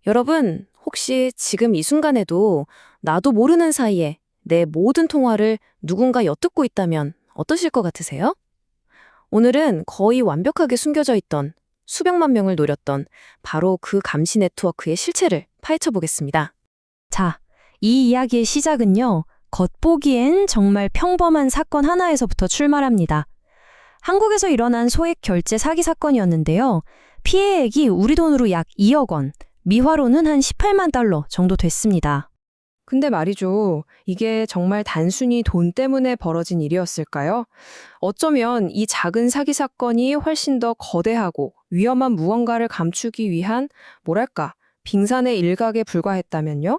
여러분, 혹시 지금 이 순간에도 나도 모르는 사이에 내 모든 통화를 누군가 엿듣고 있다면 어떠실 것 같으세요? 오늘은 거의 완벽하게 숨겨져 있던 수백만 명을 노렸던 바로 그 감시 네트워크의 실체를 파헤쳐 보겠습니다. 자, 이 이야기의 시작은요, 겉보기엔 정말 평범한 사건 하나에서부터 출발합니다. 한국에서 일어난 소액 결제 사기 사건이었는데요. 피해액이 우리 돈으로 약 2억 원, 미화로는 한 18만 달러 정도 됐습니다. 근데 말이죠. 이게 정말 단순히 돈 때문에 벌어진 일이었을까요? 어쩌면 이 작은 사기 사건이 훨씬 더 거대하고 위험한 무언가를 감추기 위한, 뭐랄까, 빙산의 일각에 불과했다면요?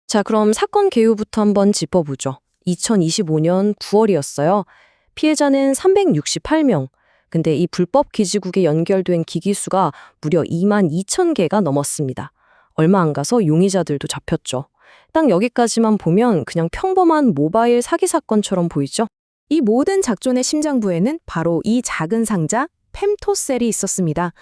자, 그럼 사건 개요부터 한번 짚어보죠. 2025년 9월이었어요. 피해자는 368명. 근데 이 불법 기지국에 연결된 기기 수가 무려 2만 2천 개가 넘었습니다. 얼마 안 가서 용의자들도 잡혔죠. 딱 여기까지만 보면 그냥 평범한 모바일 사기 사건처럼 보이죠? 이 모든 작전의 심장부에는 바로 이 작은 상자, 펨토셀이 있었습니다.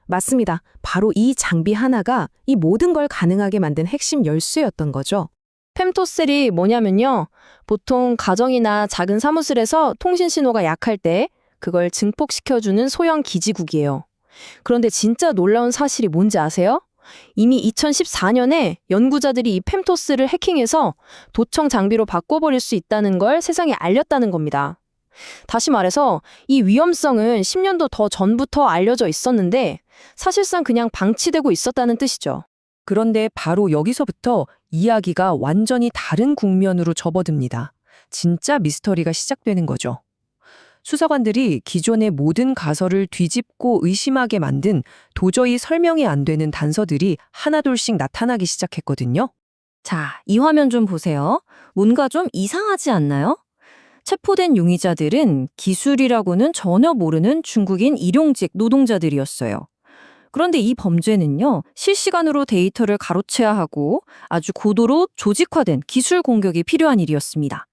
맞습니다. 바로 이 장비 하나가 이 모든 걸 가능하게 만든 핵심 열쇠였던 거죠. 펨토셀이 뭐냐면요. 보통 가정이나 작은 사무실에서 통신 신호가 약할 때 그걸 증폭시켜주는 소형 기지국이에요. 그런데 진짜 놀라운 사실이 뭔지 아세요? 이미 2014년에 연구자들이 이 펨토스를 해킹해서 도청 장비로 바꿔버릴 수 있다는 걸 세상에 알렸다는 겁니다. 다시 말해서 이 위험성은 10년도 더 전부터 알려져 있었는데 사실상 그냥 방치되고 있었다는 뜻이죠. 그런데 바로 여기서부터 이야기가 완전히 다른 국면으로 접어듭니다. 진짜 미스터리가 시작되는 거죠. 수사관들이 기존의 모든 가설을 뒤집고 의심하게 만든 도저히 설명이 안 되는 단서들이 하나둘씩 나타나기 시작했거든요. 자, 이 화면 좀 보세요. 뭔가 좀 이상하지 않나요? 체포된 용의자들은 기술이라고는 전혀 모르는 중국인 일용직 노동자들이었어요. 그런데 이 범죄는요, 실시간으로 데이터를 가로채야 하고 아주 고도로 조직화된 기술 공격이 필요한 일이었습니다.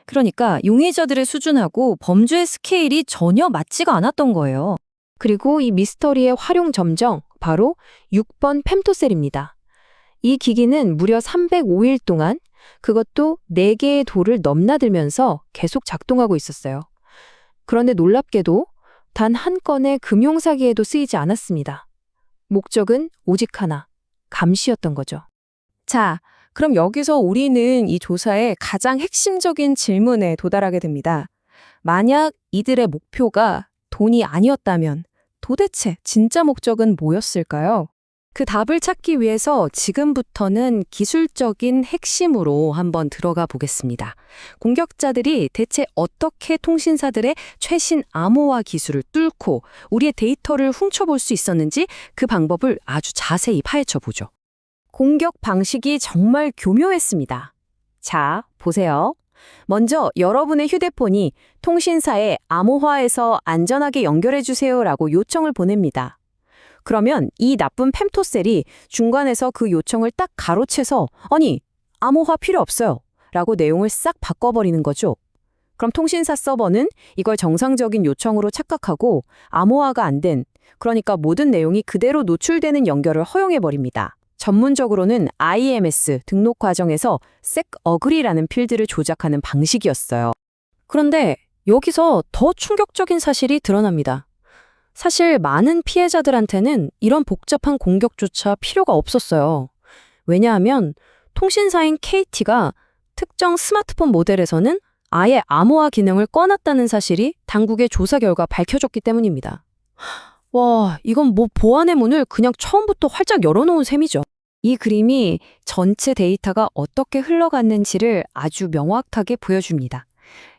그러니까 용의자들의 수준하고 범죄의 스케일이 전혀 맞지가 않았던 거예요. 그리고 이 미스터리의 활용 점정, 바로 6번 펨토셀입니다. 이 기기는 무려 305일 동안 그것도 4개의 돌을 넘나들면서 계속 작동하고 있었어요. 그런데 놀랍게도 단 한 건의 금융사기에도 쓰이지 않았습니다. 목적은 오직 하나, 감시였던 거죠. 자, 그럼 여기서 우리는 이 조사의 가장 핵심적인 질문에 도달하게 됩니다. 만약 이들의 목표가 돈이 아니었다면 도대체 진짜 목적은 뭐였을까요? 그 답을 찾기 위해서 지금부터는 기술적인 핵심으로 한번 들어가 보겠습니다. 공격자들이 대체 어떻게 통신사들의 최신 암호화 기술을 뚫고 우리의 데이터를 훔쳐볼 수 있었는지 그 방법을 아주 자세히 파헤쳐 보죠. 공격 방식이 정말 교묘했습니다. 자, 보세요. 먼저 여러분의 휴대폰이 통신사에 암호화해서 안전하게 연결해주세요라고 요청을 보냅니다. 그러면 이 나쁜 펨토셀이 중간에서 그 요청을 딱 가로채서 아니, 암호화 필요 없어요 라고 내용을 싹 바꿔버리는 거죠. 그럼 통신사 서버는 이걸 정상적인 요청으로 착각하고 암호화가 안 된, 그러니까 모든 내용이 그대로 노출되는 연결을 허용해버립니다. 전문적으로는 IMS 등록 과정에서 SecAgree라는 필드를 조작하는 방식이었어요. 그런데 여기서 더 충격적인 사실이 드러납니다. 사실 많은 피해자들한테는 이런 복잡한 공격조차 필요가 없었어요. 왜냐하면 통신사인 KT가 특정 스마트폰 모델에서는 아예 암호화 기능을 꺼놨다는 사실이 당국의 조사 결과 밝혀졌기 때문입니다. 와, 이건 뭐 보안의 문을 그냥 처음부터 활짝 열어놓은 셈이죠. 이 그림이 전체 데이터가 어떻게 흘러갔는지를 아주 명확하게 보여줍니다.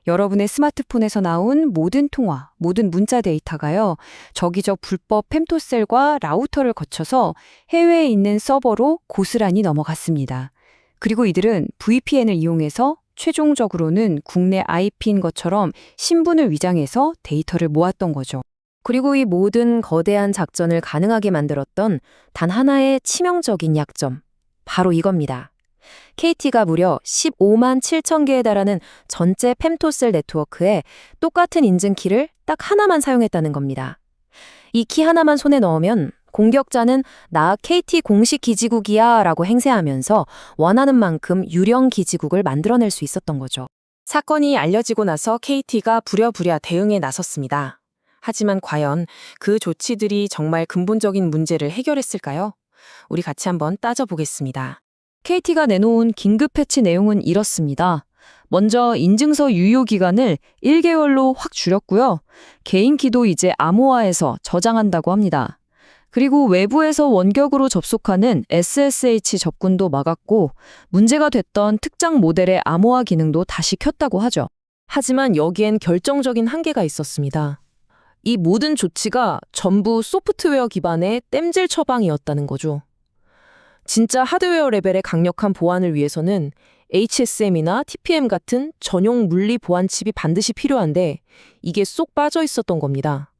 여러분의 스마트폰에서 나온 모든 통화, 모든 문자 데이터가요, 저기 저 불법 펨토셀과 라우터를 거쳐서 해외에 있는 서버로 고스란히 넘어갔습니다. 그리고 이들은 VPN을 이용해서 최종적으로는 국내 IP인 것처럼 신분을 위장해서 데이터를 모았던 거죠. 그리고 이 모든 거대한 작전을 가능하게 만들었던 단 하나의 치명적인 약점, 바로 이겁니다. KT가 무려 15만 7천 개에 달하는 전체 펨토셀 네트워크에 똑같은 인증키를 딱 하나만 사용했다는 겁니다. 이 키 하나만 손에 넣으면 공격자는 나 KT 공식 기지국이야 라고 행세하면서 원하는 만큼 유령 기지국을 만들어낼 수 있었던 거죠. 사건이 알려지고 나서 KT가 부랴부랴 대응에 나섰습니다. 하지만 과연 그 조치들이 정말 근본적인 문제를 해결했을까요? 우리 같이 한번 따져보겠습니다. KT가 내놓은 긴급 패치 내용은 이렇습니다. 먼저 인증서 유효 기간을 1개월로 확 줄였고요. 개인키도 이제 암호화해서 저장한다고 합니다. 그리고 외부에서 원격으로 접속하는 SSH 접근도 막았고 문제가 됐던 특정 모델의 암호화 기능도 다시 켰다고 하죠. 하지만 여기엔 결정적인 한계가 있었습니다. 이 모든 조치가 전부 소프트웨어 기반의 땜질 처방이었다는 거죠. 진짜 하드웨어 레벨의 강력한 보안을 위해서는 HSM이나 TPM 같은 전용 물리 보안 칩이 반드시 필요한데 이게 쏙 빠져 있었던 겁니다.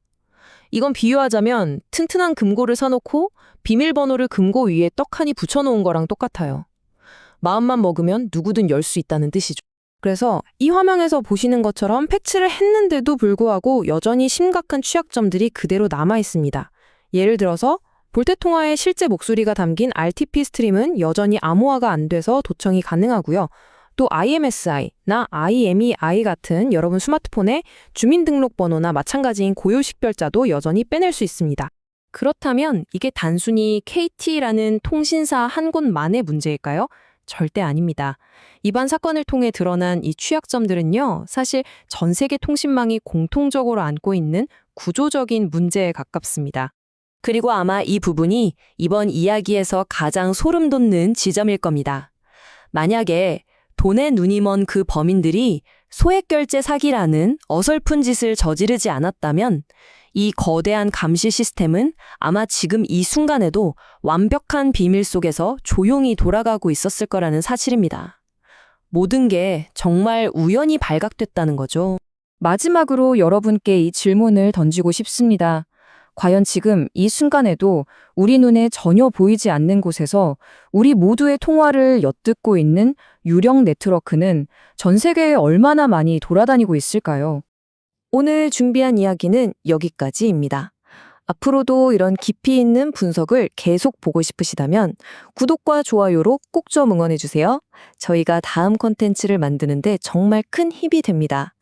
이건 비유하자면 튼튼한 금고를 사놓고 비밀번호를 금고 위에 떡하니 붙여놓은 거랑 똑같아요. 마음만 먹으면 누구든 열 수 있다는 뜻이죠. 그래서 이 화면에서 보시는 것처럼 패치를 했는데도 불구하고 여전히 심각한 취약점들이 그대로 남아 있습니다. 예를 들어서 볼테 통화에 실제 목소리가 담긴 RTP 스트림은 여전히 암호화가 안 돼서 도청이 가능하고요. 또 IMSI나 IMEI 같은 여러분 스마트폰의 주민등록번호나 마찬가지인 고유식별자도 여전히 빼낼 수 있습니다. 그렇다면 이게 단순히 KT라는 통신사 한 곳만의 문제일까요? 절대 아닙니다. 이번 사건을 통해 드러난 이 취약점들은요, 사실 전 세계 통신망이 공통적으로 안고 있는 구조적인 문제에 가깝습니다. 그리고 아마 이 부분이 이번 이야기에서 가장 소름 돋는 지점일 겁니다. 만약에 돈에 눈이 먼 그 범인들이 소액결제 사기라는 어설픈 짓을 저지르지 않았다면 이 거대한 감시 시스템은 아마 지금 이 순간에도 완벽한 비밀 속에서 조용히 돌아가고 있었을 거라는 사실입니다. 모든 게 정말 우연히 발각됐다는 거죠. 마지막으로 여러분께 이 질문을 던지고 싶습니다. 과연 지금 이 순간에도 우리 눈에 전혀 보이지 않는 곳에서 우리 모두의 통화를 엿듣고 있는 유령 네트워크는 전 세계에 얼마나 많이 돌아다니고 있을까요? 오늘 준비한 이야기는 여기까지입니다. 앞으로도 이런 깊이 있는 분석을 계속 보고 싶으시다면 구독과 좋아요로 꼭 좀 응원해주세요. 저희가 다음 콘텐츠를 만드는데 정말 큰 힘이 됩니다.